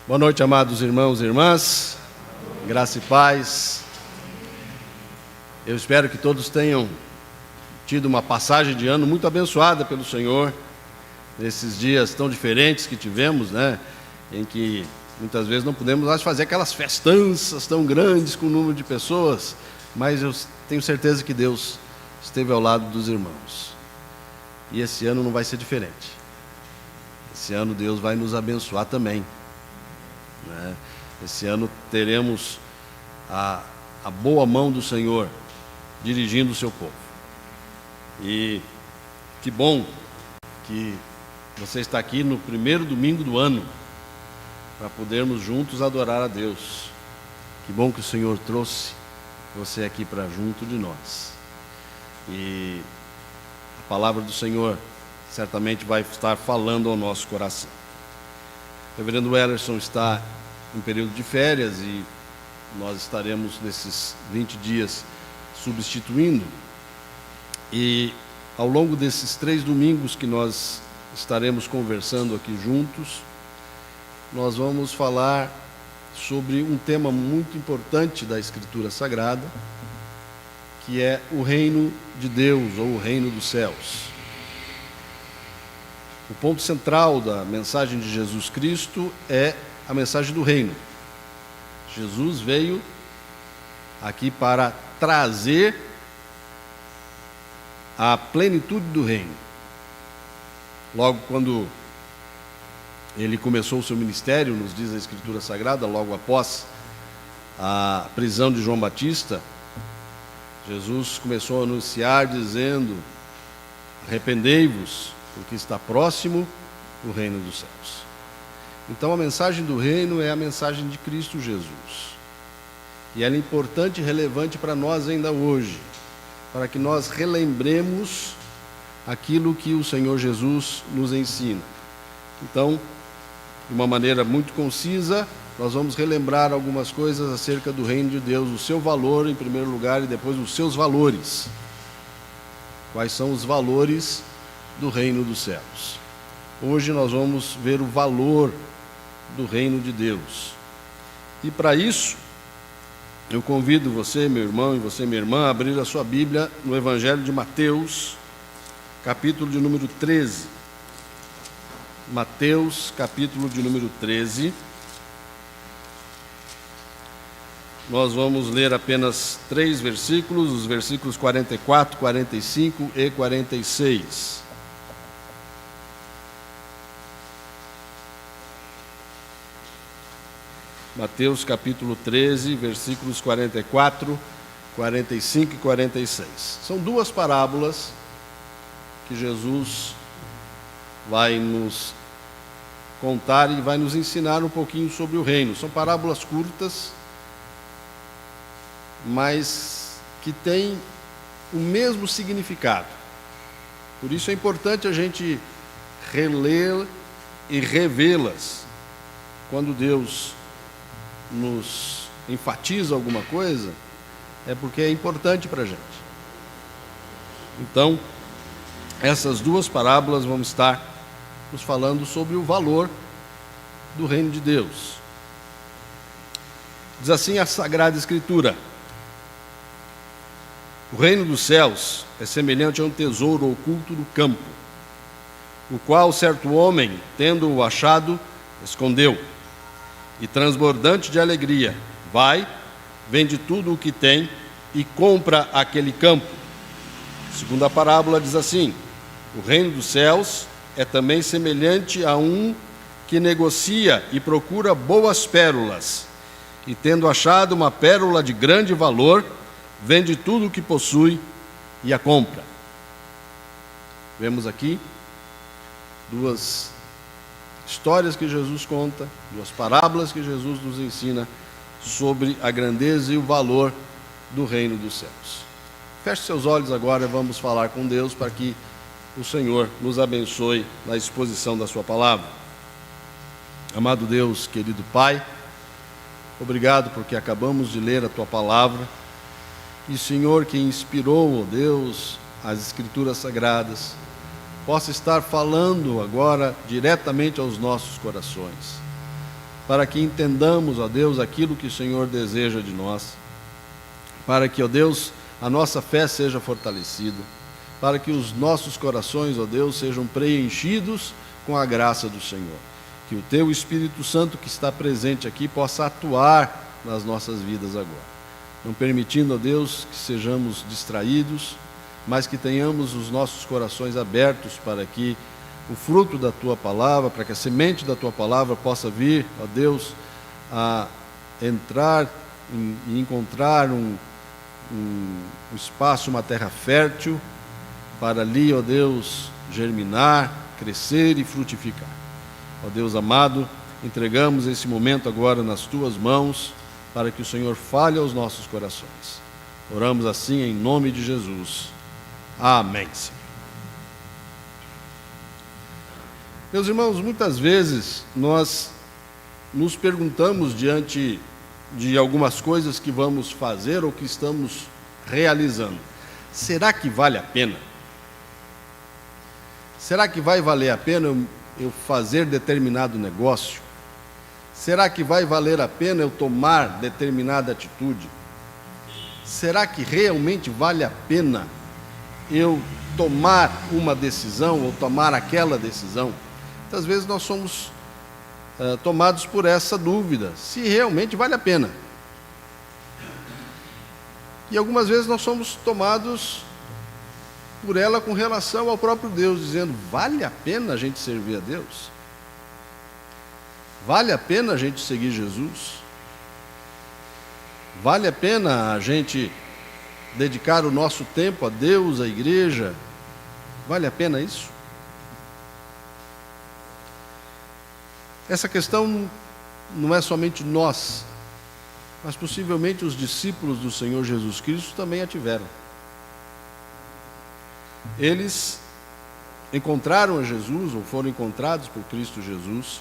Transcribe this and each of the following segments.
Boa noite, amados irmãos e irmãs, graça e paz. Eu espero que todos tenham tido uma passagem de ano muito abençoada pelo Senhor, nesses dias tão diferentes que tivemos, em que muitas vezes não podemos mais fazer aquelas festanças tão grandes com o número de pessoas, mas eu tenho certeza que Deus esteve ao lado dos irmãos. E esse ano não vai ser diferente. Esse ano Deus vai nos abençoar também. Esse ano teremos a boa mão do Senhor dirigindo o seu povo. E que bom que você está aqui no primeiro domingo do ano para podermos juntos adorar a Deus. Que bom que o Senhor trouxe você aqui para junto de nós. E a palavra do Senhor certamente vai estar falando ao nosso coração. O reverendo Ellerson está em período de férias e nós estaremos nesses 20 dias substituindo. E ao longo desses 3 domingos que nós estaremos conversando aqui juntos, nós vamos falar sobre um tema muito importante da Escritura Sagrada, que é o reino de Deus ou o reino dos céus. O ponto central da mensagem de Jesus Cristo é a mensagem do reino. Jesus veio aqui para trazer a plenitude do reino. Logo quando ele começou o seu ministério, nos diz a Escritura Sagrada, logo após a prisão de João Batista, Jesus começou a anunciar dizendo: arrependei-vos, porque está próximo o reino dos céus. Então a mensagem do reino é a mensagem de Cristo Jesus. E ela é importante e relevante para nós ainda hoje, para que nós relembremos aquilo que o Senhor Jesus nos ensina. Então, de uma maneira muito concisa, nós vamos relembrar algumas coisas acerca do reino de Deus, o seu valor em primeiro lugar e depois os seus valores. Quais são os valores do reino dos céus? Hoje nós vamos ver o valor do reino de Deus. E para isso, eu convido você, meu irmão, e você, minha irmã, a abrir a sua Bíblia no Evangelho de Mateus, capítulo de número 13. Mateus, capítulo de número 13. Nós vamos ler apenas 3 versículos, os versículos 44, 45 e 46. Mateus capítulo 13, versículos 44, 45 e 46. São 2 parábolas que Jesus vai nos contar e vai nos ensinar um pouquinho sobre o reino. São parábolas curtas, mas que têm o mesmo significado. Por isso é importante a gente reler e revê-las. Quando Deus nos enfatiza alguma coisa, é porque é importante para a gente. Então, essas 2 parábolas vão estar nos falando sobre o valor do reino de Deus. Diz assim a Sagrada Escritura: o reino dos céus é semelhante a um tesouro oculto no campo, o qual certo homem, tendo-o achado, escondeu. E transbordante de alegria, vai, vende tudo o que tem e compra aquele campo. Segunda parábola diz assim: o reino dos céus é também semelhante a um que negocia e procura boas pérolas, e tendo achado uma pérola de grande valor, vende tudo o que possui e a compra. Vemos aqui 2 histórias que Jesus conta, 2 parábolas que Jesus nos ensina sobre a grandeza e o valor do reino dos céus. Feche seus olhos agora e vamos falar com Deus para que o Senhor nos abençoe na exposição da sua palavra. Amado Deus, querido Pai, obrigado porque acabamos de ler a tua palavra. E Senhor, que inspirou, ó Deus, as Escrituras Sagradas, possa estar falando agora diretamente aos nossos corações. para que entendamos, ó Deus, aquilo que o Senhor deseja de nós, para que, ó Deus, a nossa fé seja fortalecida, para que os nossos corações, ó Deus, sejam preenchidos com a graça do Senhor. Que o Teu Espírito Santo que está presente aqui possa atuar nas nossas vidas agora. Não permitindo, ó Deus, que sejamos distraídos, mas que tenhamos os nossos corações abertos para que o fruto da Tua Palavra, para que a semente da Tua Palavra possa vir, ó Deus, a entrar e encontrar um espaço, uma terra fértil, para ali, ó Deus, germinar, crescer e frutificar. Ó Deus amado, entregamos esse momento agora nas Tuas mãos, para que o Senhor fale aos nossos corações. Oramos assim em nome de Jesus. Amém, Senhor. Meus irmãos, muitas vezes nós nos perguntamos diante de algumas coisas que vamos fazer ou que estamos realizando: será que vale a pena? Será que vai valer a pena eu fazer determinado negócio? Será que vai valer a pena eu tomar determinada atitude? Será que realmente vale a pena eu tomar uma decisão ou tomar aquela decisão? Muitas vezes nós somos tomados por essa dúvida, se realmente vale a pena. E algumas vezes nós somos tomados por ela com relação ao próprio Deus, dizendo: vale a pena a gente servir a Deus? Vale a pena a gente seguir Jesus? Vale a pena a gente dedicar o nosso tempo a Deus, à igreja? Vale a pena isso? Essa questão não é somente nós, mas possivelmente os discípulos do Senhor Jesus Cristo também a tiveram. Eles encontraram a Jesus, ou foram encontrados por Cristo Jesus,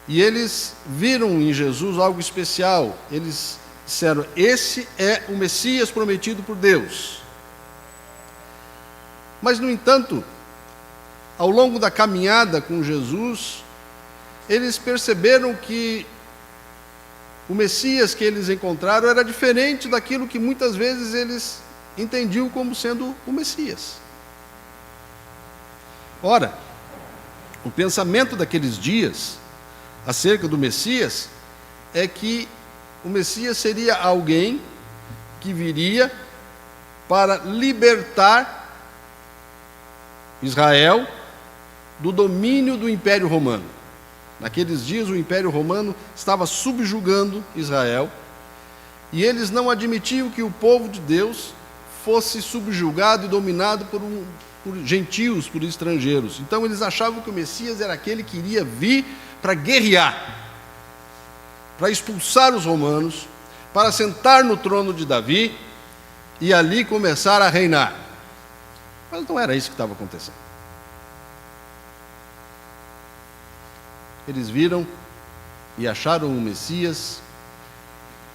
e eles viram em Jesus algo especial. Eles disseram: esse é o Messias prometido por Deus. Mas, no entanto, ao longo da caminhada com Jesus, eles perceberam que o Messias que eles encontraram era diferente daquilo que muitas vezes eles entendiam como sendo o Messias. Ora, o pensamento daqueles dias acerca do Messias é que o Messias seria alguém que viria para libertar Israel do domínio do Império Romano. Naqueles dias o Império Romano estava subjugando Israel, e eles não admitiam que o povo de Deus fosse subjugado e dominado por gentios, por estrangeiros. Então eles achavam que o Messias era aquele que iria vir para guerrear, para expulsar os romanos, para sentar no trono de Davi e ali começar a reinar. Mas não era isso que estava acontecendo. Eles viram e acharam um Messias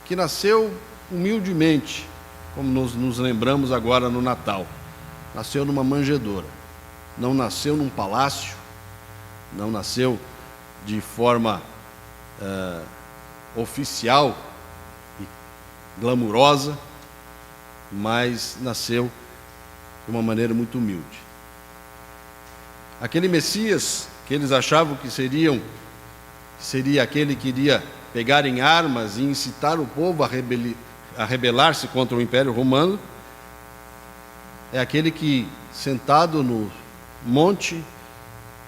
que nasceu humildemente, como nos lembramos agora no Natal. Nasceu numa manjedoura, não nasceu num palácio, não nasceu de forma oficial e glamurosa, mas nasceu de uma maneira muito humilde. Aquele Messias que eles achavam que seria aquele que iria pegar em armas e incitar o povo a rebelar-se contra o Império Romano, é aquele que, sentado no monte,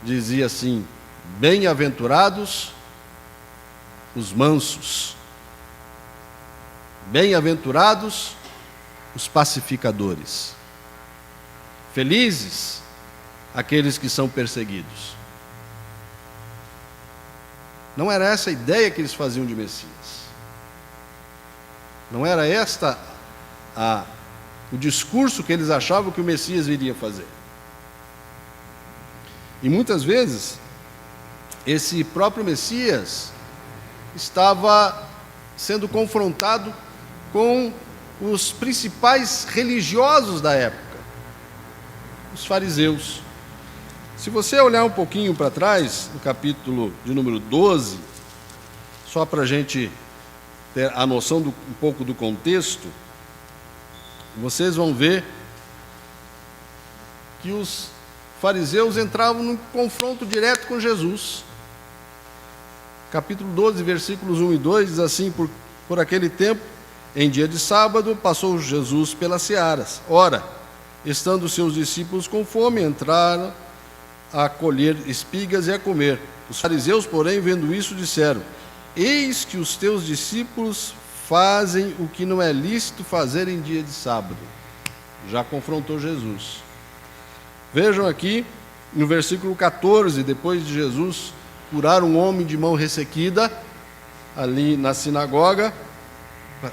dizia assim: bem-aventurados os mansos, bem-aventurados os pacificadores, felizes aqueles que são perseguidos. Não era essa a ideia que eles faziam de Messias. Não era esta o discurso que eles achavam que o Messias viria fazer. E muitas vezes, esse próprio Messias estava sendo confrontado com os principais religiosos da época, os fariseus. Se você olhar um pouquinho para trás, no capítulo de número 12, só para a gente ter a noção um pouco do contexto, vocês vão ver que os fariseus entravam num confronto direto com Jesus. Capítulo 12, versículos 1 e 2, diz assim: por aquele tempo, em dia de sábado, passou Jesus pelas searas. Ora, estando seus discípulos com fome, entraram a colher espigas e a comer. Os fariseus, porém, vendo isso, disseram: eis que os teus discípulos fazem o que não é lícito fazer em dia de sábado. Já confrontou Jesus. Vejam aqui, no versículo 14, depois de Jesus curar um homem de mão ressequida, ali na sinagoga,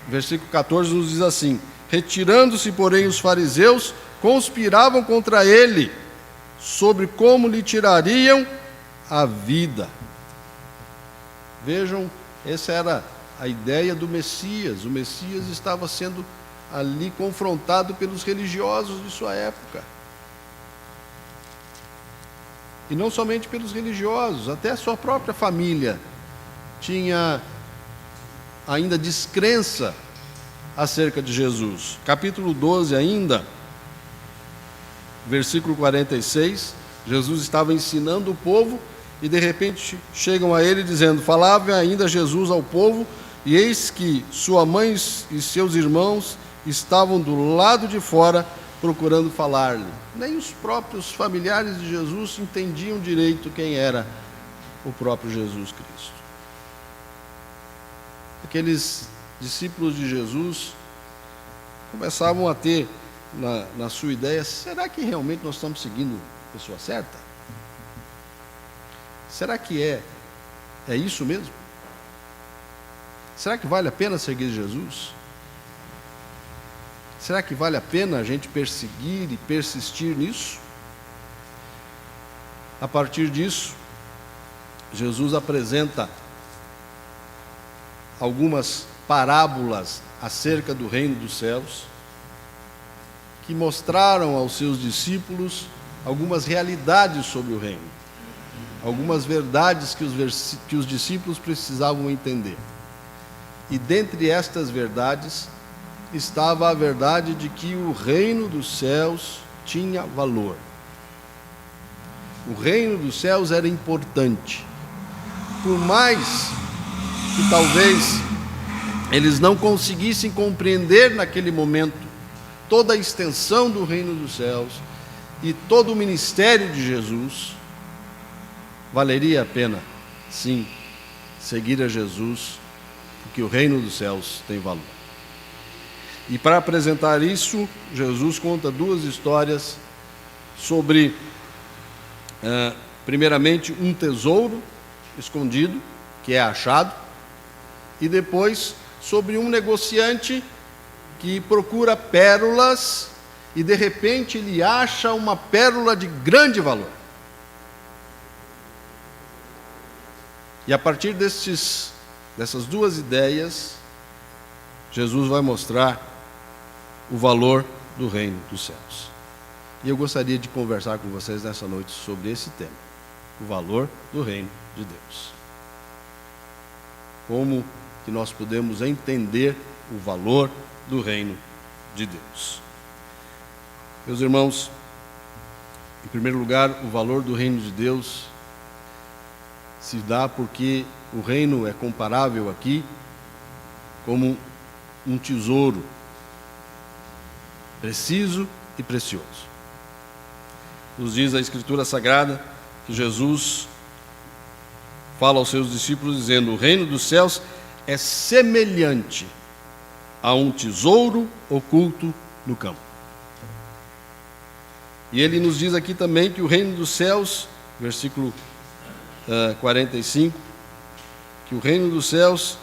versículo 14 nos diz assim: retirando-se, porém, os fariseus, conspiravam contra ele, sobre como lhe tirariam a vida. Vejam, essa era a ideia do Messias. O Messias estava sendo ali confrontado pelos religiosos de sua época. E não somente pelos religiosos, até a sua própria família tinha ainda descrença acerca de Jesus. Capítulo 12 ainda, versículo 46, Jesus estava ensinando o povo e de repente chegam a ele dizendo: falava ainda Jesus ao povo, e eis que sua mãe e seus irmãos estavam do lado de fora procurando falar-lhe. Nem os próprios familiares de Jesus entendiam direito quem era o próprio Jesus Cristo. Aqueles discípulos de Jesus começavam a ter na sua ideia: será que realmente nós estamos seguindo a pessoa certa? Será que é isso mesmo? Será que vale a pena seguir Jesus? Será que vale a pena a gente perseguir e persistir nisso? A partir disso, Jesus apresenta algumas parábolas acerca do reino dos céus, que mostraram aos seus discípulos algumas realidades sobre o reino, algumas verdades que os discípulos precisavam entender. E dentre estas verdades estava a verdade de que o reino dos céus tinha valor. O reino dos céus era importante. Por mais que talvez eles não conseguissem compreender naquele momento toda a extensão do reino dos céus e todo o ministério de Jesus, valeria a pena, sim, seguir a Jesus, porque o reino dos céus tem valor. E para apresentar isso, Jesus conta duas histórias sobre, primeiramente, um tesouro escondido, que é achado, e depois sobre um negociante que procura pérolas e de repente ele acha uma pérola de grande valor. E a partir dessas duas ideias, Jesus vai mostrar o valor do reino dos céus. E eu gostaria de conversar com vocês nessa noite sobre esse tema, o valor do reino de Deus. Como que nós podemos entender o valor do reino de Deus? Meus irmãos, em primeiro lugar, o valor do reino de Deus se dá porque o reino é comparável aqui como um tesouro preciso e precioso. Nos diz a Escritura Sagrada que Jesus fala aos seus discípulos dizendo: o reino dos céus é semelhante a um tesouro oculto no campo. E ele nos diz aqui também que o reino dos céus, versículo 45, que o reino dos céus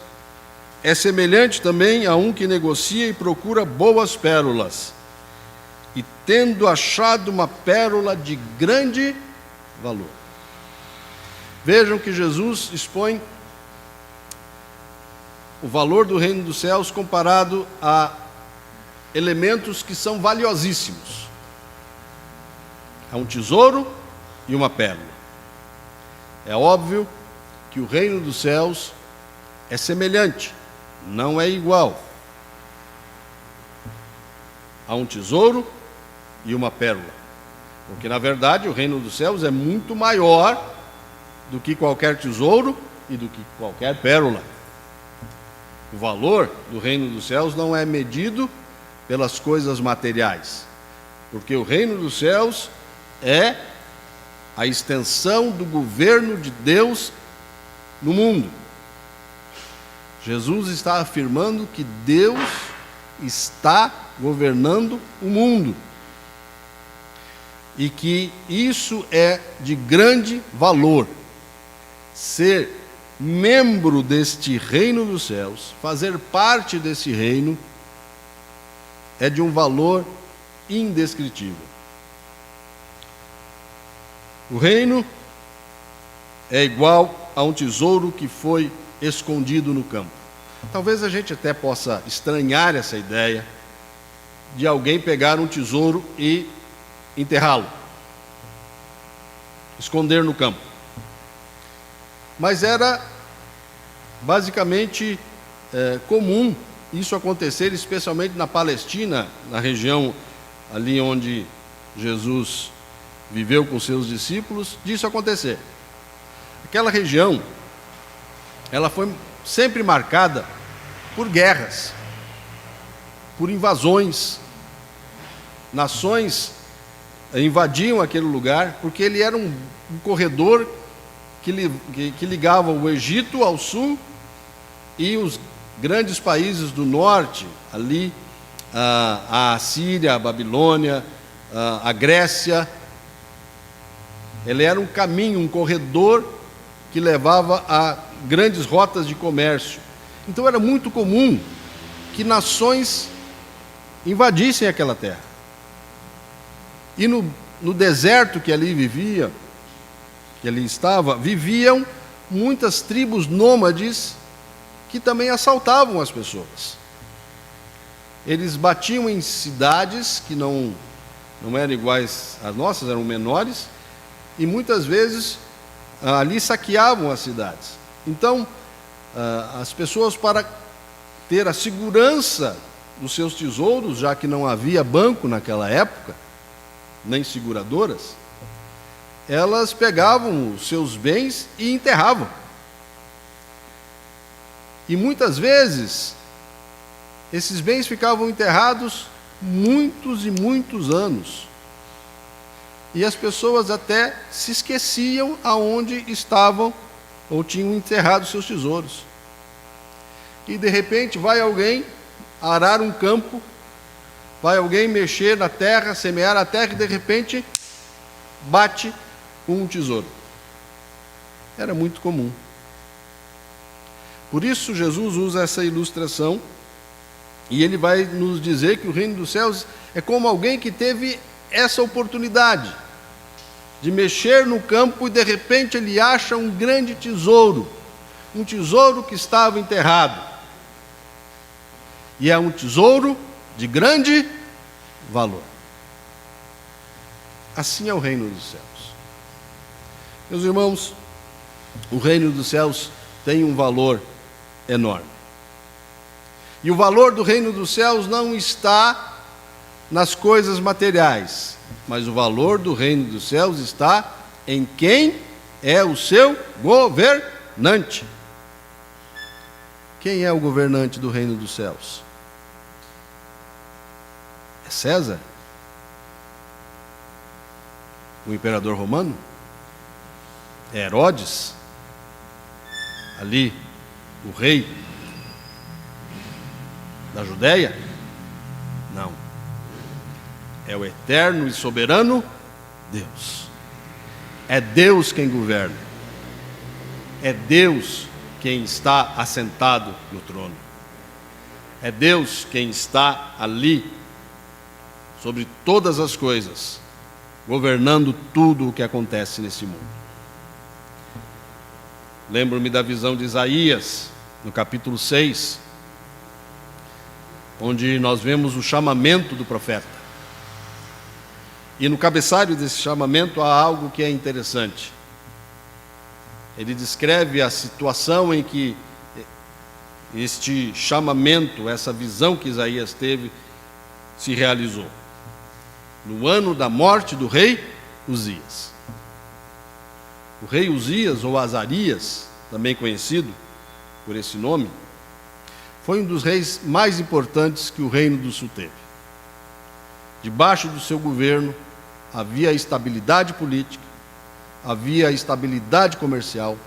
é semelhante também a um que negocia e procura boas pérolas, e tendo achado uma pérola de grande valor. Vejam que Jesus expõe o valor do reino dos céus comparado a elementos que são valiosíssimos. É um tesouro e uma pérola. É óbvio que o reino dos céus é semelhante, não é igual a um tesouro e uma pérola. Porque, na verdade, o reino dos céus é muito maior do que qualquer tesouro e do que qualquer pérola. O valor do reino dos céus não é medido pelas coisas materiais, porque o reino dos céus é a extensão do governo de Deus no mundo. Jesus está afirmando que Deus está governando o mundo e que isso é de grande valor. Ser membro deste reino dos céus, fazer parte desse reino, é de um valor indescritível. O reino é igual a um tesouro que foi escondido no campo. Talvez a gente até possa estranhar essa ideia de alguém pegar um tesouro e enterrá-lo, esconder no campo. Mas era basicamente comum isso acontecer, especialmente na Palestina, na região ali onde Jesus viveu com seus discípulos, disso acontecer. Aquela região, ela foi sempre marcada por guerras, por invasões. Nações invadiam aquele lugar, porque ele era um corredor que ligava o Egito ao sul e os grandes países do norte, ali, a Síria, a Babilônia, a Grécia. Ele era um caminho, um corredor que levava a grandes rotas de comércio. Então era muito comum que nações invadissem aquela terra. E no deserto que ali vivia, que ali estava, viviam muitas tribos nômades que também assaltavam as pessoas. Eles batiam em cidades que não eram iguais às nossas, eram menores, e muitas vezes ali saqueavam as cidades. Então, as pessoas, para ter a segurança dos seus tesouros, já que não havia banco naquela época, nem seguradoras, elas pegavam os seus bens e enterravam. E muitas vezes, esses bens ficavam enterrados muitos e muitos anos. E as pessoas até se esqueciam aonde estavam ou tinham enterrado seus tesouros. E de repente vai alguém arar um campo, vai alguém mexer na terra, semear a terra, e de repente bate com um tesouro. Era muito comum. Por isso Jesus usa essa ilustração, e ele vai nos dizer que o reino dos céus é como alguém que teve essa oportunidade de mexer no campo e de repente ele acha um grande tesouro, um tesouro que estava enterrado. E é um tesouro de grande valor. Assim é o reino dos céus. Meus irmãos, o reino dos céus tem um valor enorme. E o valor do reino dos céus não está nas coisas materiais, mas o valor do reino dos céus está em quem é o seu governante. Quem é o governante do reino dos céus? É César? O imperador romano? É Herodes? Ali, o rei da Judéia? Não. É o eterno e soberano Deus. É Deus quem governa. É Deus quem está assentado no trono. É Deus quem está ali sobre todas as coisas, governando tudo o que acontece nesse mundo. Lembro-me da visão de Isaías, no capítulo 6, onde nós vemos o chamamento do profeta. E no cabeçalho desse chamamento há algo que é interessante. Ele descreve a situação em que este chamamento, essa visão que Isaías teve, se realizou. No ano da morte do rei Uzias. O rei Uzias, ou Azarias, também conhecido por esse nome, foi um dos reis mais importantes que o Reino do Sul teve. Debaixo do seu governo havia estabilidade política, havia estabilidade comercial,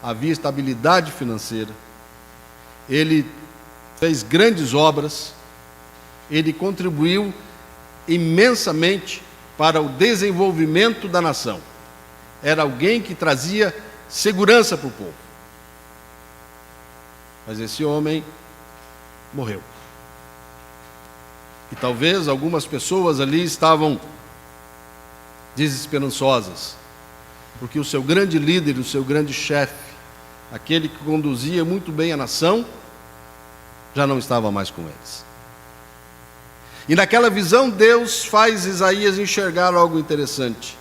havia estabilidade financeira. Ele fez grandes obras, ele contribuiu imensamente para o desenvolvimento da nação. Era alguém que trazia segurança para o povo. Mas esse homem morreu. E talvez algumas pessoas ali estavam desesperançosas, porque o seu grande líder, o seu grande chefe, aquele que conduzia muito bem a nação, já não estava mais com eles. E naquela visão, Deus faz Isaías enxergar algo interessante.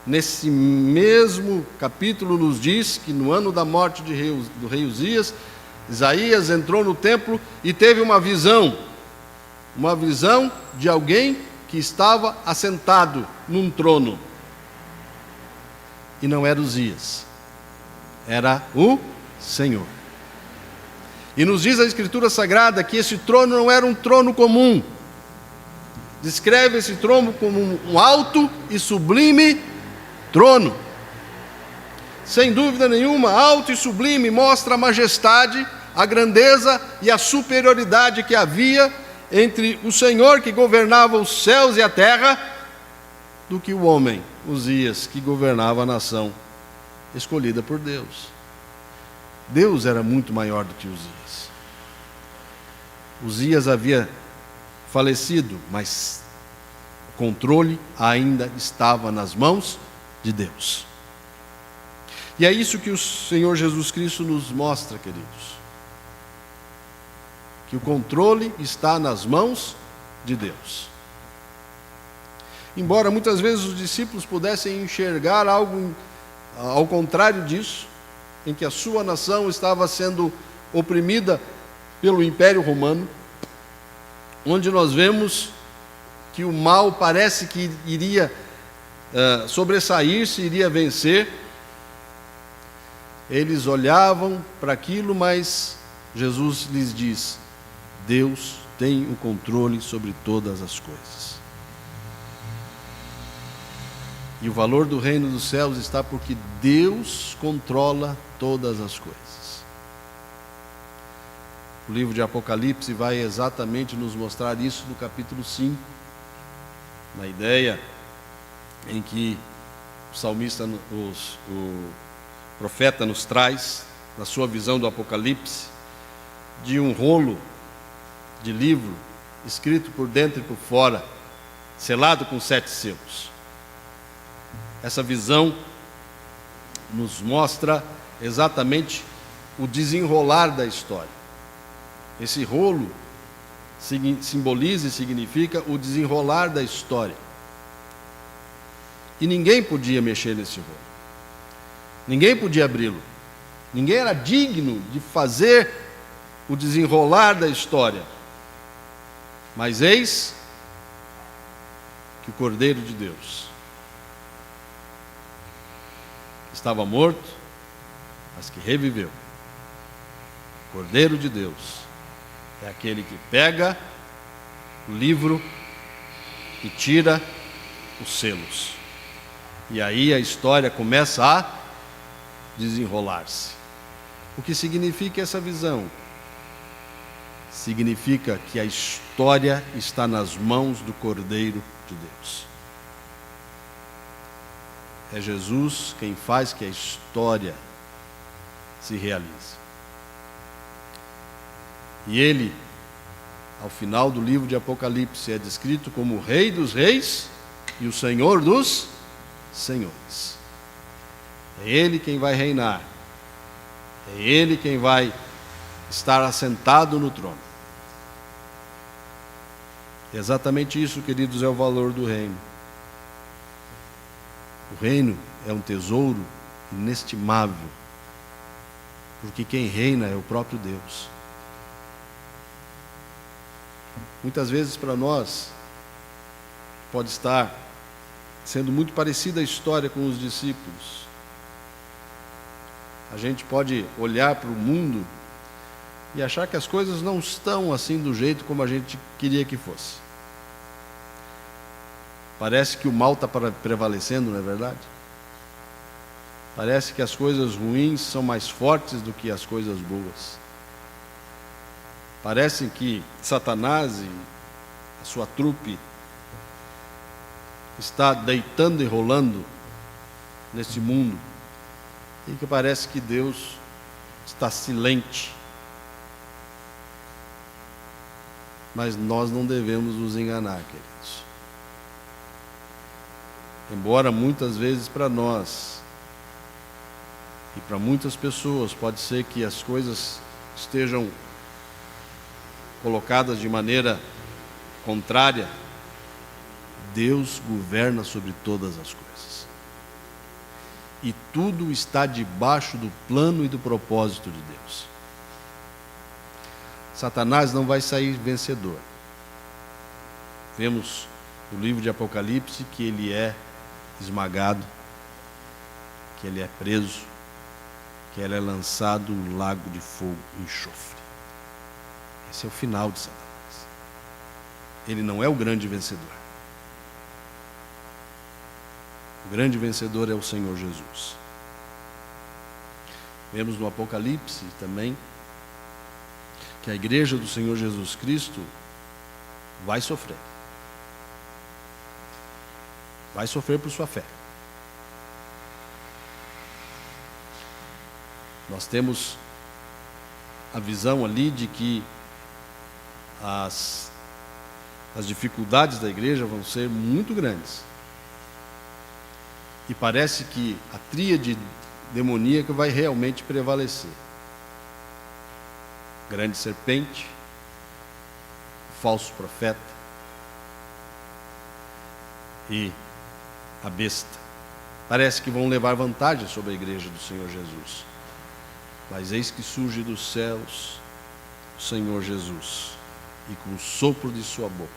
Nesse mesmo capítulo nos diz que no ano da morte do rei Uzias, Isaías entrou no templo e teve uma visão de alguém que estava assentado num trono. E não era Uzias, era o Senhor. E nos diz a Escritura Sagrada que esse trono não era um trono comum. Descreve esse trono como um alto e sublime trono. Sem dúvida nenhuma, alto e sublime, mostra a majestade, a grandeza e a superioridade que havia entre o Senhor que governava os céus e a terra, do que o homem, Uzias, que governava a nação escolhida por Deus. Deus era muito maior do que Uzias. Uzias havia falecido, mas o controle ainda estava nas mãos de Deus. E é isso que o Senhor Jesus Cristo nos mostra, queridos. Que o controle está nas mãos de Deus. Embora muitas vezes os discípulos pudessem enxergar algo ao contrário disso, em que a sua nação estava sendo oprimida pelo Império Romano, onde nós vemos que o mal parece que iria sobressair-se, iria vencer. Eles olhavam para aquilo, mas Jesus lhes diz: Deus tem o controle sobre todas as coisas. E o valor do reino dos céus está porque Deus controla todas as coisas. O livro de Apocalipse vai exatamente nos mostrar isso no capítulo 5, na ideia em que o salmista, o profeta nos traz, na sua visão do Apocalipse, de um rolo de livro, escrito por dentro e por fora, selado com 7 selos. Essa visão nos mostra exatamente o desenrolar da história. Esse rolo simboliza e significa o desenrolar da história. E ninguém podia mexer nesse rolo. Ninguém podia abri-lo. Ninguém era digno de fazer o desenrolar da história. Mas eis que o Cordeiro de Deus estava morto, mas que reviveu. O Cordeiro de Deus é aquele que pega o livro e tira os selos. E aí a história começa a desenrolar-se. O que significa essa visão? Significa que a história está nas mãos do Cordeiro de Deus. É Jesus quem faz que a história se realize. E ele, ao final do livro de Apocalipse, é descrito como o Rei dos Reis e o Senhor dos Senhores. É ele quem vai reinar. É ele quem vai estar assentado no trono. É exatamente isso, queridos, é o valor do reino. O reino é um tesouro inestimável, porque quem reina é o próprio Deus. Muitas vezes para nós pode estar sendo muito parecida a história com os discípulos. A gente pode olhar para o mundo e achar que as coisas não estão assim do jeito como a gente queria que fosse. Parece que o mal está prevalecendo, não é verdade? Parece que as coisas ruins são mais fortes do que as coisas boas. Parece que Satanás e a sua trupe está deitando e rolando nesse mundo, e que parece que Deus está silente. Mas nós não devemos nos enganar, queridos. Embora muitas vezes para nós e para muitas pessoas pode ser que as coisas estejam colocadas de maneira contrária, Deus governa sobre todas as coisas. E tudo está debaixo do plano e do propósito de Deus. Satanás não vai sair vencedor. Vemos no livro de Apocalipse que ele é esmagado, que ele é preso, que ele é lançado no lago de fogo e enxofre. Esse é o final de Satanás. Ele não é o grande vencedor. O grande vencedor é o Senhor Jesus. Vemos no Apocalipse também que a igreja do Senhor Jesus Cristo vai sofrer. Vai sofrer por sua fé. Nós temos a visão ali de que as dificuldades da igreja vão ser muito grandes. E parece que a tríade demoníaca vai realmente prevalecer. Grande serpente, falso profeta e a besta. Parece que vão levar vantagem sobre a igreja do Senhor Jesus. Mas eis que surge dos céus o Senhor Jesus, e com o sopro de sua boca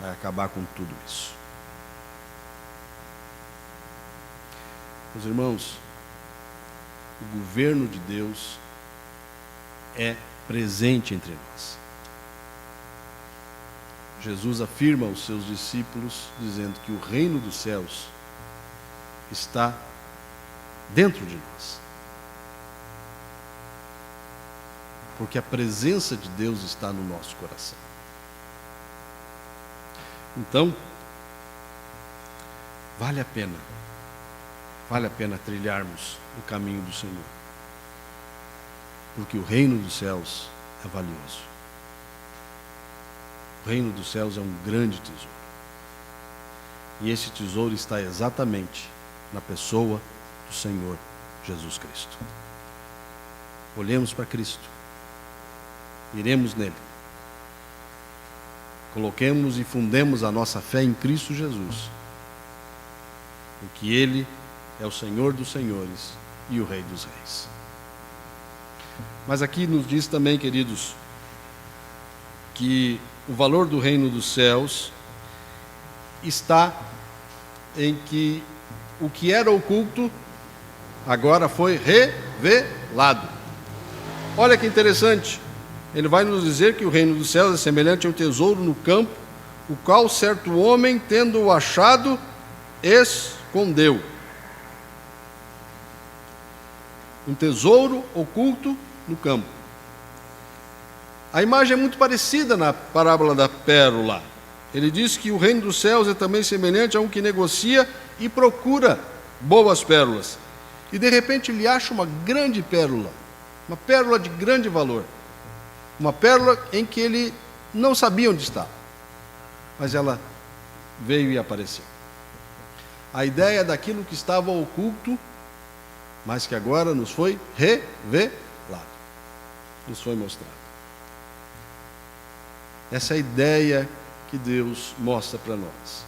vai acabar com tudo isso. Meus irmãos, o governo de Deus é presente entre nós. Jesus afirma aos seus discípulos, dizendo que o reino dos céus está dentro de nós. Porque a presença de Deus está no nosso coração. Então, vale a pena trilharmos o caminho do Senhor. Porque o reino dos céus é valioso. O reino dos céus é um grande tesouro. E esse tesouro está exatamente na pessoa do Senhor Jesus Cristo. Olhemos para Cristo. Iremos nele. Coloquemos e fundemos a nossa fé em Cristo Jesus. Porque ele é o Senhor dos senhores e o Rei dos reis. Mas aqui nos diz também, queridos, que o valor do reino dos céus está em que o que era oculto agora foi revelado. Olha que interessante. Ele vai nos dizer que o reino dos céus é semelhante a um tesouro no campo, o qual certo homem, tendo-o achado, escondeu. Um tesouro oculto no campo. A imagem é muito parecida na parábola da pérola. Ele diz que o reino dos céus é também semelhante a um que negocia e procura boas pérolas. E de repente ele acha uma grande pérola, uma pérola de grande valor. Uma pérola em que ele não sabia onde estava, mas ela veio e apareceu. A ideia daquilo que estava oculto, mas que agora nos foi revelado, nos foi mostrado. Essa é a ideia que Deus mostra para nós.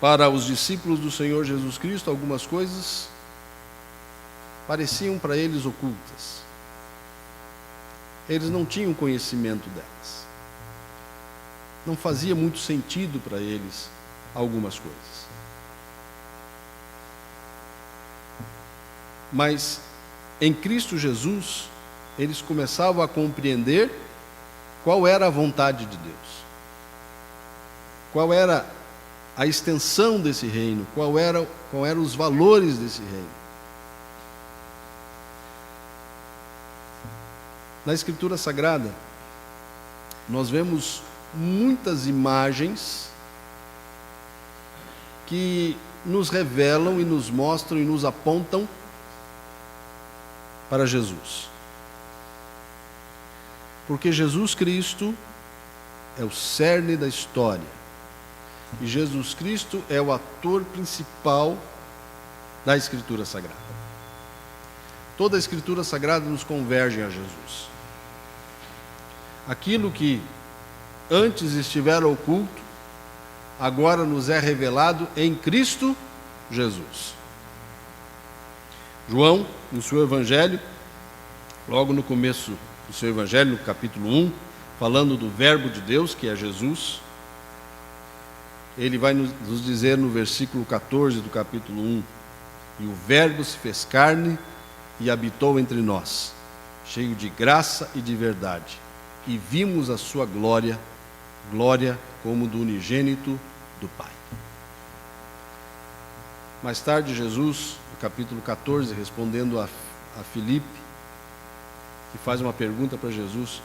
Para os discípulos do Senhor Jesus Cristo, algumas coisas pareciam para eles ocultas. eles não tinham conhecimento delas. Não fazia muito sentido para eles algumas coisas. Mas em Cristo Jesus, eles começavam a compreender qual era a vontade de Deus, qual era a extensão desse reino, qual eram os valores desse reino. Na Escritura Sagrada, nós vemos muitas imagens que nos revelam e nos mostram e nos apontam para Jesus. Porque Jesus Cristo é o cerne da história. E Jesus Cristo é o ator principal da Escritura Sagrada. Toda a Escritura Sagrada nos converge a Jesus. Aquilo que antes estivera oculto, agora nos é revelado em Cristo Jesus. João, no seu Evangelho, logo no começo do seu Evangelho, no capítulo 1, falando do Verbo de Deus, que é Jesus, ele vai nos dizer no versículo 14 do capítulo 1, e o Verbo se fez carne e habitou entre nós, cheio de graça e de verdade, e vimos a sua glória, glória como do unigênito do Pai. Mais tarde, Jesus, no capítulo 14, respondendo a Filipe, que faz uma pergunta para Jesus: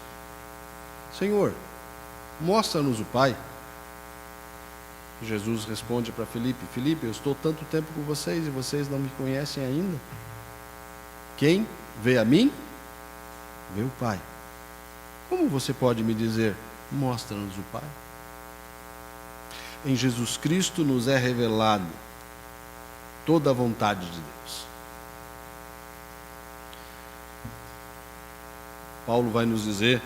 Senhor, mostra-nos o Pai. E Jesus responde para Filipe: Filipe, eu estou tanto tempo com vocês e vocês não me conhecem ainda. Quem vê a mim, vê o Pai. Como você pode me dizer, mostra-nos o Pai? Em Jesus Cristo nos é revelado toda a vontade de Deus. Paulo vai nos dizer,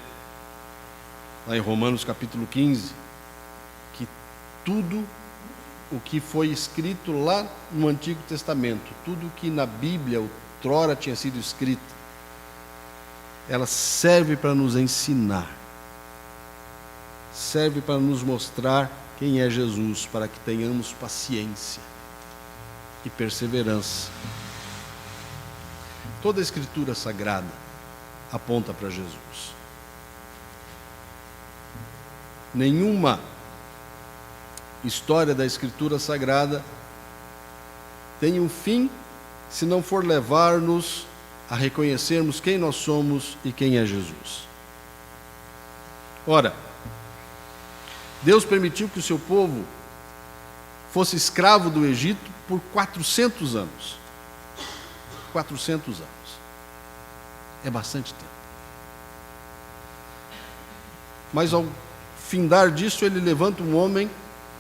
lá em Romanos capítulo 15, que tudo o que foi escrito lá no Antigo Testamento, tudo que na Bíblia outrora tinha sido escrito, ela serve para nos ensinar, serve para nos mostrar quem é Jesus, para que tenhamos paciência e perseverança. Toda a Escritura Sagrada aponta para Jesus. Nenhuma história da Escritura Sagrada tem um fim se não for levar-nos a reconhecermos quem nós somos e quem é Jesus. Ora, Deus permitiu que o seu povo fosse escravo do Egito por 400 anos. 400 anos. É bastante tempo. Mas ao findar disso, ele levanta um homem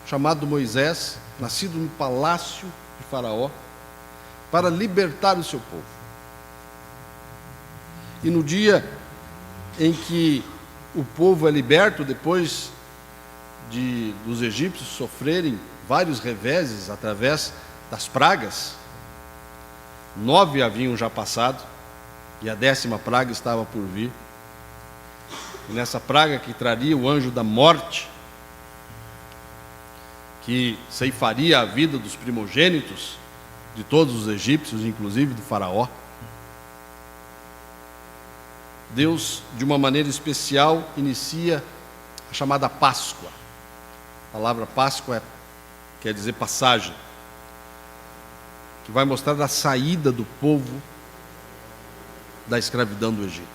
chamado Moisés, nascido no palácio de Faraó, para libertar o seu povo. E no dia em que o povo é liberto, depois dos egípcios sofrerem vários reveses através das pragas, 9 haviam já passado, e a 10ª praga estava por vir. E nessa praga que traria o anjo da morte, que ceifaria a vida dos primogênitos de todos os egípcios, inclusive do faraó, Deus, de uma maneira especial, inicia a chamada Páscoa. A palavra Páscoa quer dizer passagem, que vai mostrar a saída do povo da escravidão do Egito.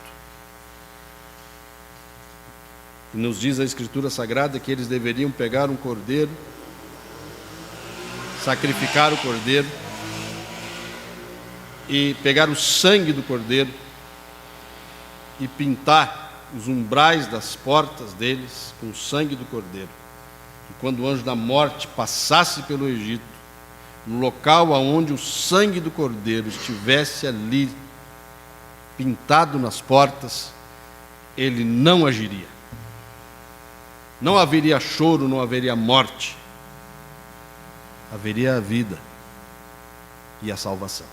E nos diz a Escritura Sagrada que eles deveriam pegar um cordeiro, sacrificar o cordeiro, e pegar o sangue do cordeiro e pintar os umbrais das portas deles com o sangue do cordeiro. E quando o anjo da morte passasse pelo Egito, no local onde o sangue do cordeiro estivesse ali pintado nas portas, ele não agiria. Não haveria choro, não haveria morte. Haveria a vida e a salvação.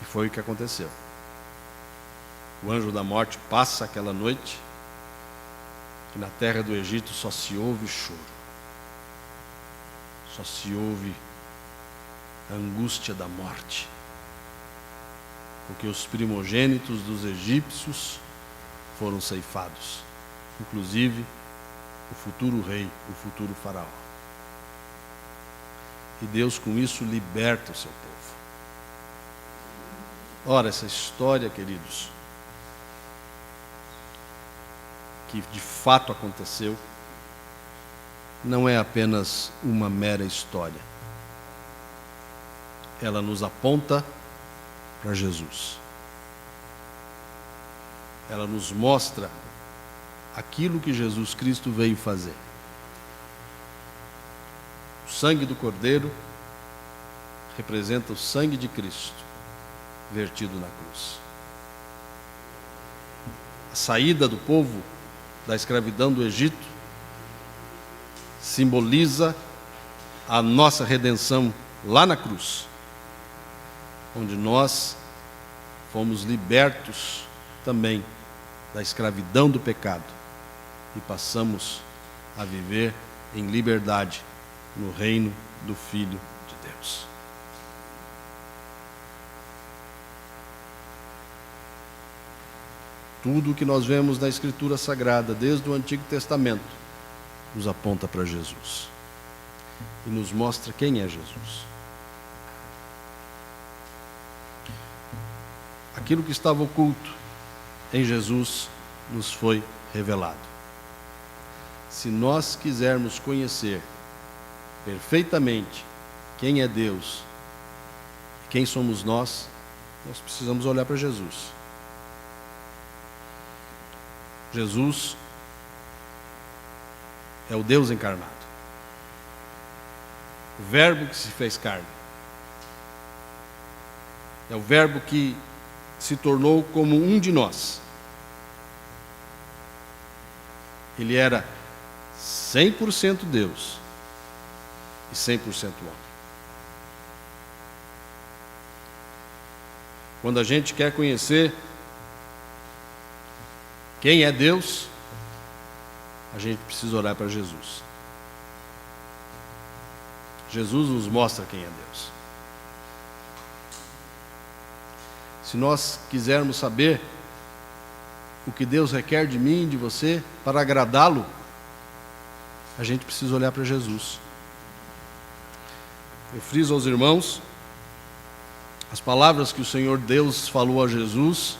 E foi o que aconteceu. o anjo da morte passa aquela noite, que na terra do Egito só se ouve choro, só se ouve a angústia da morte, porque os primogênitos dos egípcios foram ceifados, inclusive o futuro rei, o futuro faraó. E Deus com isso liberta o seu povo. Ora, essa história, queridos, que de fato aconteceu, não é apenas uma mera história. Ela nos aponta para Jesus. Ela nos mostra aquilo que Jesus Cristo veio fazer. O sangue do Cordeiro representa o sangue de Cristo vertido na cruz. A saída do povo da escravidão do Egito simboliza a nossa redenção lá na cruz, onde nós fomos libertos também da escravidão do pecado e passamos a viver em liberdade no reino do Filho de Deus. Tudo o que nós vemos na Escritura Sagrada, desde o Antigo Testamento, nos aponta para Jesus e nos mostra quem é Jesus. Aquilo que estava oculto em Jesus nos foi revelado. Se nós quisermos conhecer perfeitamente quem é Deus e quem somos nós precisamos olhar para Jesus. Jesus é o Deus encarnado, o Verbo que se fez carne, é o Verbo que se tornou como um de nós. Ele era 100% Deus e 100% homem. Quando a gente quer conhecer quem é Deus, a gente precisa olhar para Jesus. Jesus nos mostra quem é Deus. Se nós quisermos saber o que Deus requer de mim e de você para agradá-lo, a gente precisa olhar para Jesus. Eu friso aos irmãos as palavras que o Senhor Deus falou a Jesus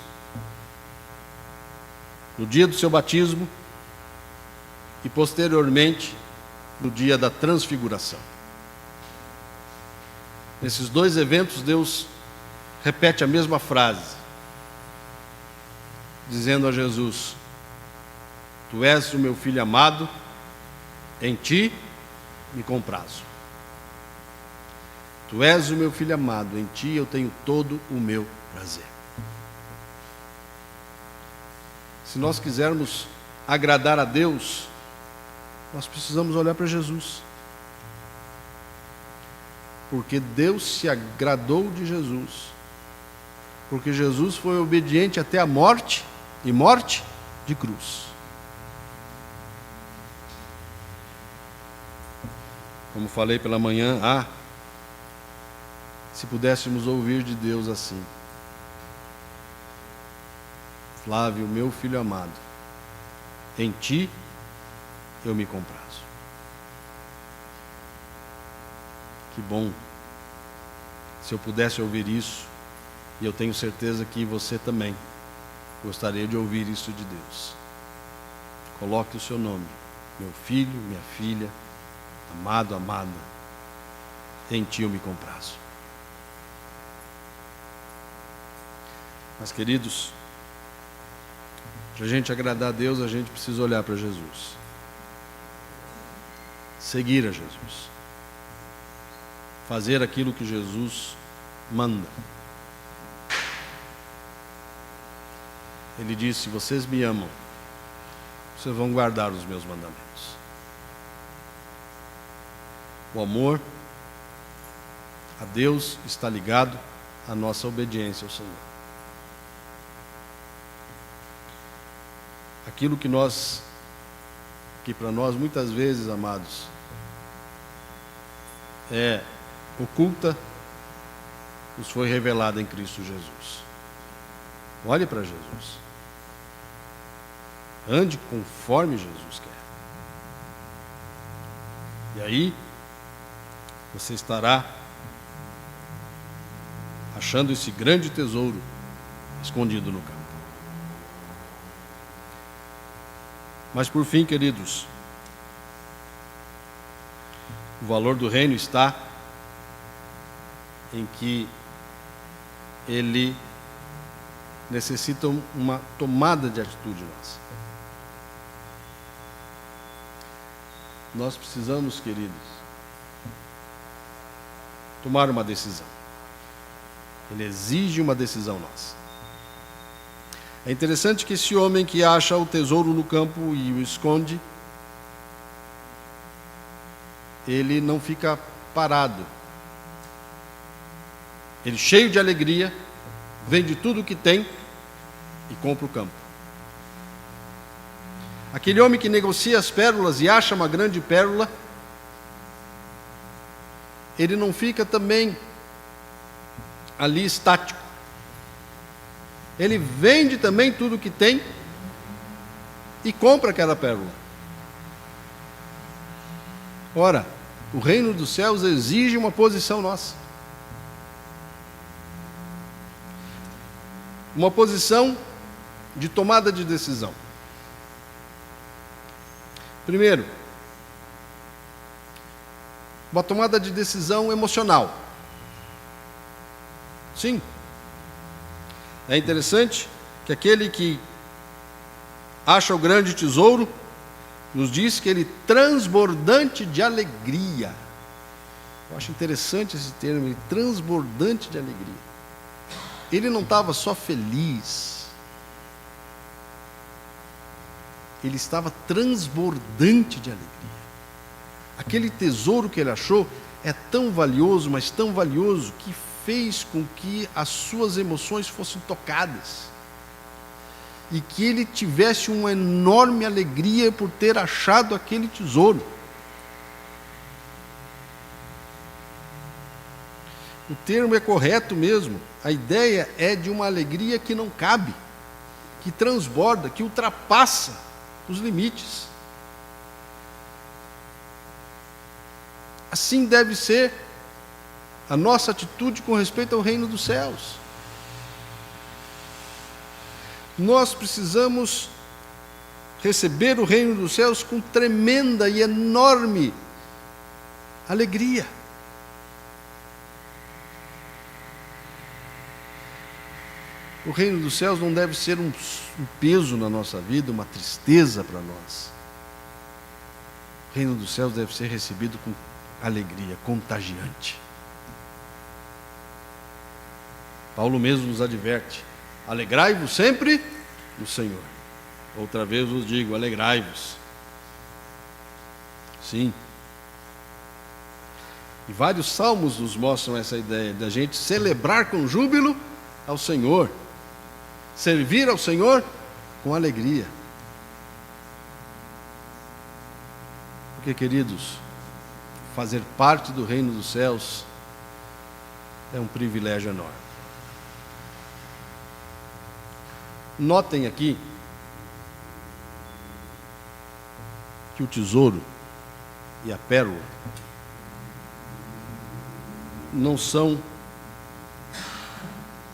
no dia do seu batismo e posteriormente no dia da transfiguração. Nesses dois eventos, Deus repete a mesma frase, dizendo a Jesus: Tu és o meu filho amado, em ti me comprazo. Tu és o meu filho amado, em ti eu tenho todo o meu prazer. Se nós quisermos agradar a Deus, nós precisamos olhar para Jesus. Porque Deus se agradou de Jesus. Porque Jesus foi obediente até a morte, e morte de cruz. Como falei pela manhã, se pudéssemos ouvir de Deus assim: Flávio, meu filho amado, em ti eu me comprazo. Que bom se eu pudesse ouvir isso, e eu tenho certeza que você também gostaria de ouvir isso de Deus. Coloque o seu nome, meu filho, minha filha, amado, amada, em ti eu me comprazo. Mas, queridos, para a gente agradar a Deus, a gente precisa olhar para Jesus, seguir a Jesus, fazer aquilo que Jesus manda. Ele disse: vocês me amam, vocês vão guardar os meus mandamentos. O amor a Deus está ligado à nossa obediência ao Senhor. aquilo que para nós muitas vezes, amados, é oculta, nos foi revelada em Cristo Jesus. Olhe para Jesus. Ande conforme Jesus quer. E aí, você estará achando esse grande tesouro escondido no campo. Mas por fim, queridos, o valor do reino está em que ele necessita uma tomada de atitude nossa. Nós precisamos, queridos, tomar uma decisão. Ele exige uma decisão nossa. É interessante que esse homem que acha o tesouro no campo e o esconde, ele não fica parado. Ele, cheio de alegria, vende tudo o que tem e compra o campo. Aquele homem que negocia as pérolas e acha uma grande pérola, ele não fica também ali estático. Ele vende também tudo o que tem e compra aquela pérola. Ora, o reino dos céus exige uma posição nossa. Uma posição de tomada de decisão. Primeiro, uma tomada de decisão emocional. Sim. É interessante que aquele que acha o grande tesouro nos diz que ele transbordante de alegria. Eu acho interessante esse termo, ele transbordante de alegria. Ele não estava só feliz, ele estava transbordante de alegria. Aquele tesouro que ele achou é tão valioso, mas tão valioso, que fez com que as suas emoções fossem tocadas e que ele tivesse uma enorme alegria por ter achado aquele tesouro. O termo é correto mesmo. A ideia é de uma alegria que não cabe, que transborda, que ultrapassa os limites. Assim deve ser a nossa atitude com respeito ao reino dos céus. Nós precisamos receber o reino dos céus com tremenda e enorme alegria. O reino dos céus não deve ser um peso na nossa vida, uma tristeza para nós. O reino dos céus deve ser recebido com alegria, contagiante. Paulo mesmo nos adverte: alegrai-vos sempre no Senhor. Outra vez vos digo, alegrai-vos. Sim. E vários salmos nos mostram essa ideia da gente celebrar com júbilo ao Senhor, servir ao Senhor com alegria. Porque, queridos, fazer parte do reino dos céus é um privilégio enorme. Notem aqui que o tesouro e a pérola não são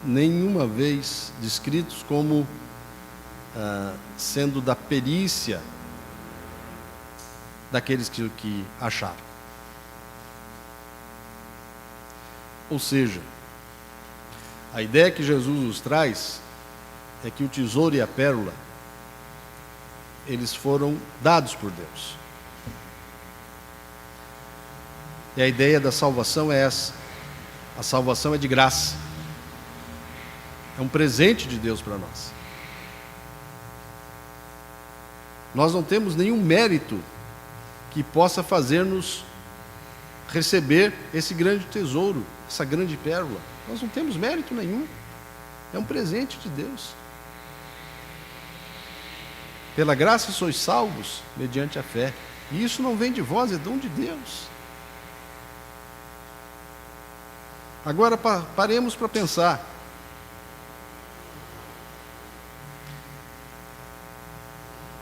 nenhuma vez descritos como sendo da perícia daqueles que acharam. Ou seja, a ideia que Jesus nos traz é que o tesouro e a pérola, eles foram dados por Deus. E a ideia da salvação é essa. A salvação é de graça. É um presente de Deus para nós. Nós não temos nenhum mérito que possa fazer-nos receber esse grande tesouro, essa grande pérola. Nós não temos mérito nenhum. É um presente de Deus. Pela graça sois salvos, mediante a fé. E isso não vem de vós, é dom de Deus. Agora paremos para pensar.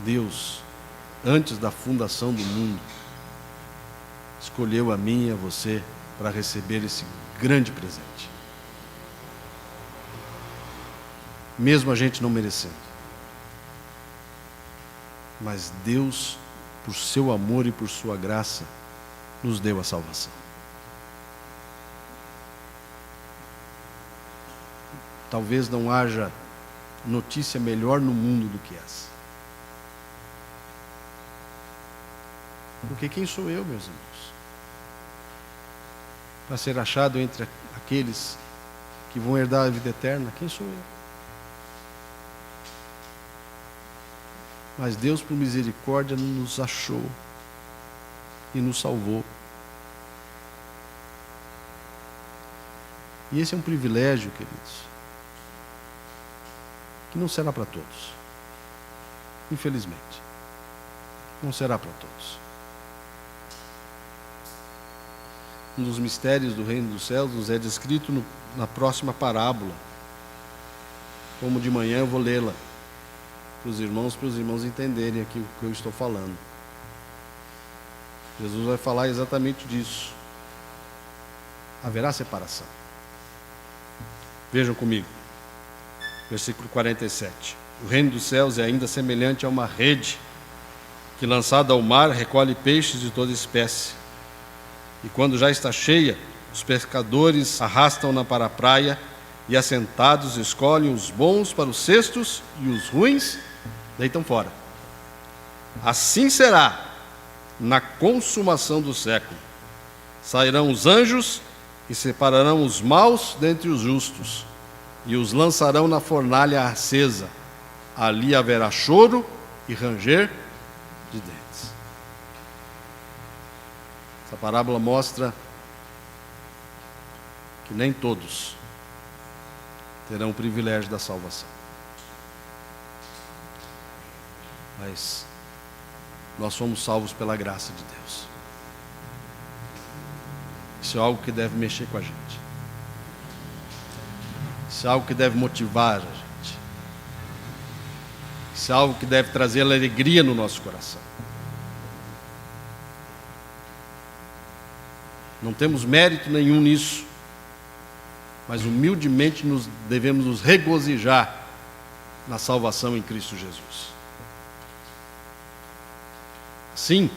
Deus, antes da fundação do mundo, escolheu a mim e a você para receber esse grande presente. Mesmo a gente não merecendo. Mas Deus, por seu amor e por sua graça, nos deu a salvação. Talvez não haja notícia melhor no mundo do que essa. Porque quem sou eu, meus irmãos? Para ser achado entre aqueles que vão herdar a vida eterna, quem sou eu? Mas Deus, por misericórdia, nos achou e nos salvou. E esse é um privilégio, queridos, que não será para todos. Infelizmente. Não será para todos. Um dos mistérios do reino dos céus nos é descrito na próxima parábola. Como de manhã eu vou lê-la para os irmãos entenderem aqui o que eu estou falando. Jesus vai falar exatamente disso. Haverá separação. Vejam comigo. Versículo 47. O reino dos céus é ainda semelhante a uma rede que, lançada ao mar, recolhe peixes de toda espécie. E quando já está cheia, os pescadores arrastam-na para a praia e, assentados, escolhem os bons para os cestos e os ruins deitam fora. Assim será na consumação do século. Sairão os anjos e separarão os maus dentre os justos e os lançarão na fornalha acesa. Ali haverá choro e ranger de dentes. Essa parábola mostra que nem todos terão o privilégio da salvação. Mas nós somos salvos pela graça de Deus. Isso é algo que deve mexer com a gente. Isso é algo que deve motivar a gente. Isso é algo que deve trazer alegria no nosso coração. Não temos mérito nenhum nisso, mas humildemente devemos nos regozijar na salvação em Cristo Jesus. Sim,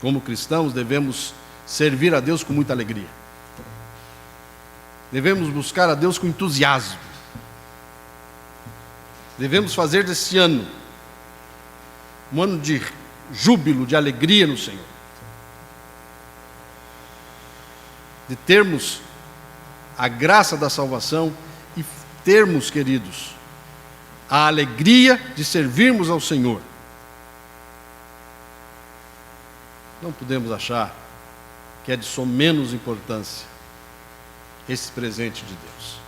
como cristãos devemos servir a Deus com muita alegria. Devemos buscar a Deus com entusiasmo. Devemos fazer desse ano um ano de júbilo, de alegria no Senhor. De termos a graça da salvação e termos, queridos, a alegria de servirmos ao Senhor. Não podemos achar que é de só menos importância esse presente de Deus.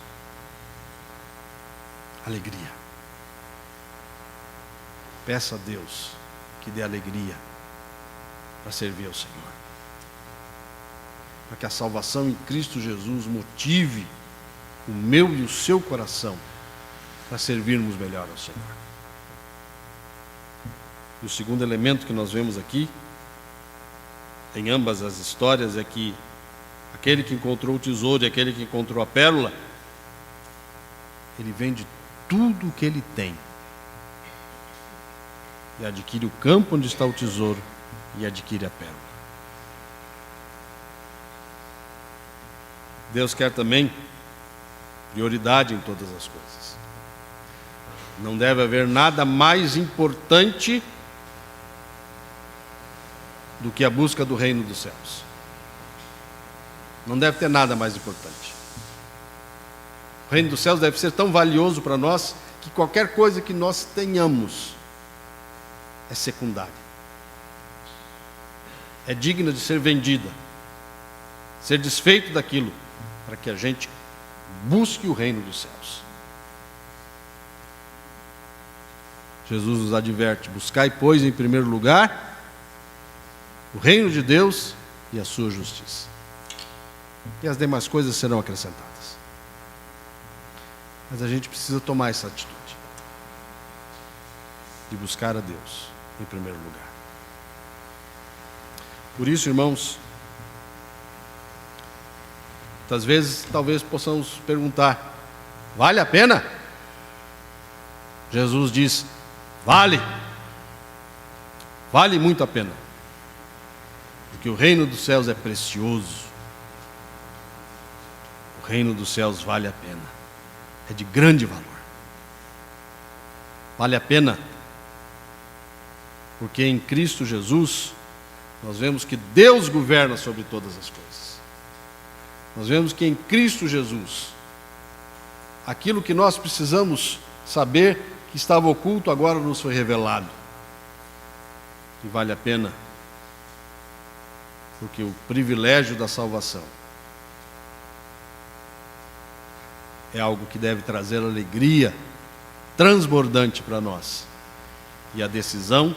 Alegria. Peça a Deus que dê alegria para servir ao Senhor. Para que a salvação em Cristo Jesus motive o meu e o seu coração para servirmos melhor ao Senhor. E o segundo elemento que nós vemos aqui, em ambas as histórias, é que aquele que encontrou o tesouro e aquele que encontrou a pérola, ele vende tudo o que ele tem e adquire o campo onde está o tesouro e adquire a pérola. Deus quer também prioridade em todas as coisas. Não deve haver nada mais importante do que a busca do reino dos céus. Não deve ter nada mais importante. O reino dos céus deve ser tão valioso para nós que qualquer coisa que nós tenhamos é secundária. É digna de ser vendida, ser desfeito daquilo, para que a gente busque o reino dos céus. Jesus nos adverte: buscai, pois, em primeiro lugar o reino de Deus e a sua justiça, e as demais coisas serão acrescentadas. Mas a gente precisa tomar essa atitude de buscar a Deus em primeiro lugar. Por isso, irmãos, muitas vezes talvez possamos perguntar: vale a pena? Jesus diz: vale. Vale muito a pena, porque o reino dos céus é precioso. O reino dos céus vale a pena, é de grande valor. Vale a pena porque em Cristo Jesus nós vemos que Deus governa sobre todas as coisas. Nós vemos que em Cristo Jesus aquilo que nós precisamos saber que estava oculto agora nos foi revelado. E vale a pena porque o privilégio da salvação é algo que deve trazer alegria transbordante para nós. E a decisão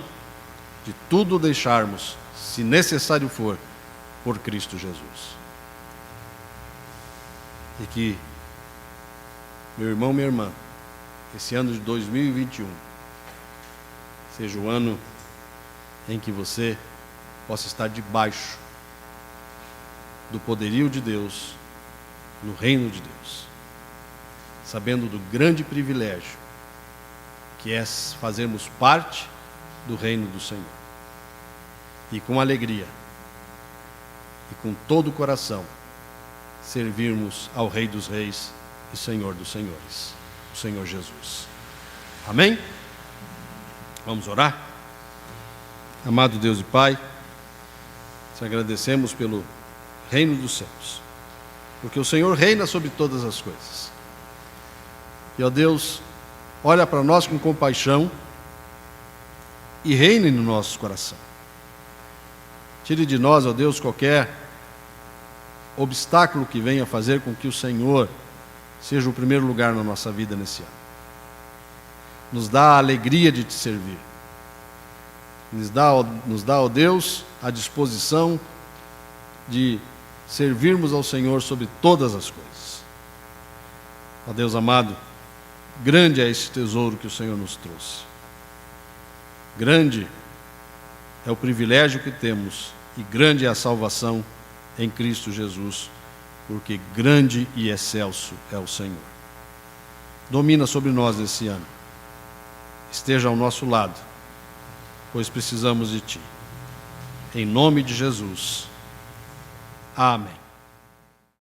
de tudo deixarmos, se necessário for, por Cristo Jesus. E que, meu irmão, minha irmã, esse ano de 2021 seja o ano em que você possa estar debaixo do poderio de Deus, no reino de Deus, sabendo do grande privilégio que é fazermos parte do reino do Senhor, e com alegria e com todo o coração servirmos ao Rei dos Reis e Senhor dos Senhores, o Senhor Jesus. Amém? Vamos orar? Amado Deus e Pai, te agradecemos pelo reino dos céus, porque o Senhor reina sobre todas as coisas. E, ó Deus, olha para nós com compaixão e reine no nosso coração. Tire de nós, ó Deus, qualquer obstáculo que venha fazer com que o Senhor seja o primeiro lugar na nossa vida nesse ano. Nos dá a alegria de te servir. Nos dá, ó Deus, a disposição de servirmos ao Senhor sobre todas as coisas. Ó Deus amado, grande é esse tesouro que o Senhor nos trouxe. Grande é o privilégio que temos e grande é a salvação em Cristo Jesus, porque grande e excelso é o Senhor. Domina sobre nós nesse ano. Esteja ao nosso lado, pois precisamos de Ti. Em nome de Jesus. Amém.